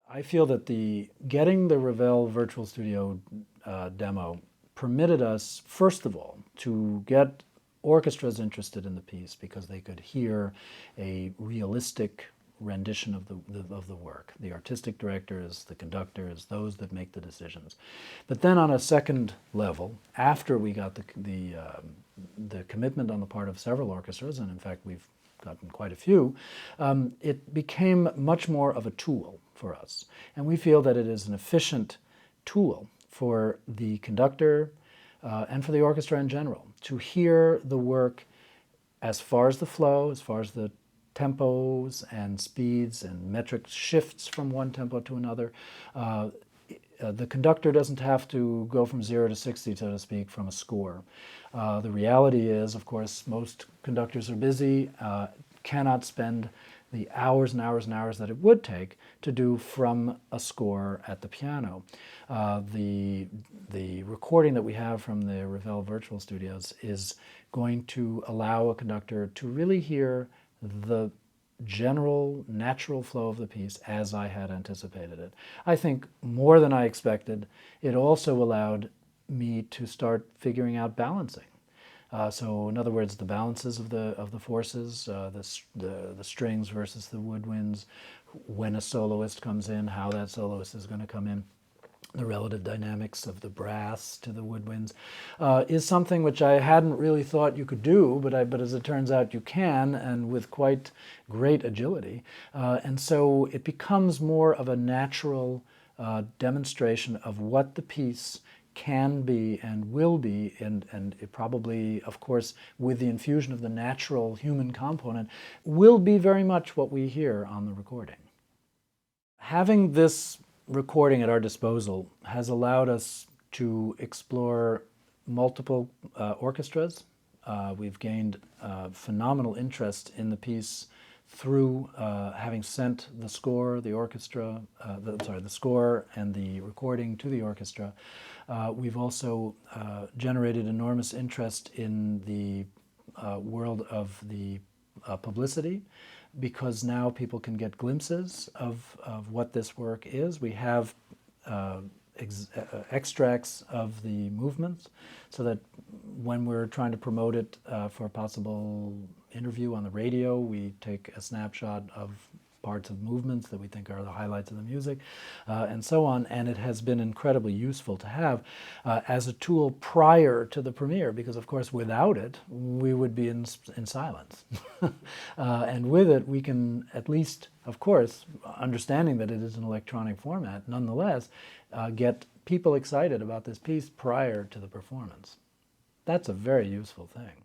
I feel that getting the Ravel Virtual Studio demo permitted us, first of all, to get orchestras interested in the piece because they could hear a realistic rendition of the work. The artistic directors, the conductors, those that make the decisions. But then on a second level, after we got the commitment on the part of several orchestras, and in fact we've gotten quite a few, it became much more of a tool for us. And we feel that it is an efficient tool for the conductor and for the orchestra in general to hear the work as far as the flow, as far as the tempos and speeds and metric shifts from one tempo to another. The conductor doesn't have to go from 0 to 60, so to speak, from a score. The reality is, of course, most conductors are busy, cannot spend the hours and hours and hours that it would take to do from a score at the piano. The recording that we have from the Ravel Virtual Studios is going to allow a conductor to really hear the general natural flow of the piece as I had anticipated it. I think more than I expected. It also allowed me to start figuring out balancing. So in other words, the balances of the forces, the strings versus the woodwinds, when a soloist comes in, how that soloist is going to come in, the relative dynamics of the brass to the woodwinds, is something which I hadn't really thought you could do, but as it turns out you can, and with quite great agility. And so it becomes more of a natural demonstration of what the piece can be and will be, and it probably, of course, with the infusion of the natural human component, will be very much what we hear on the recording. Having this recording at our disposal has allowed us to explore multiple orchestras. We've gained phenomenal interest in the piece through having sent the score, the orchestra, the score and the recording to the orchestra. We've also generated enormous interest in the world of the publicity, because now people can get glimpses of what this work is. We have extracts of the movements so that when we're trying to promote it for a possible interview on the radio, we take a snapshot of parts of movements that we think are the highlights of the music, and so on. And it has been incredibly useful to have as a tool prior to the premiere, because of course without it we would be in silence. And with it we can at least, of course, understanding that it is an electronic format, nonetheless get people excited about this piece prior to the performance. That's a very useful thing.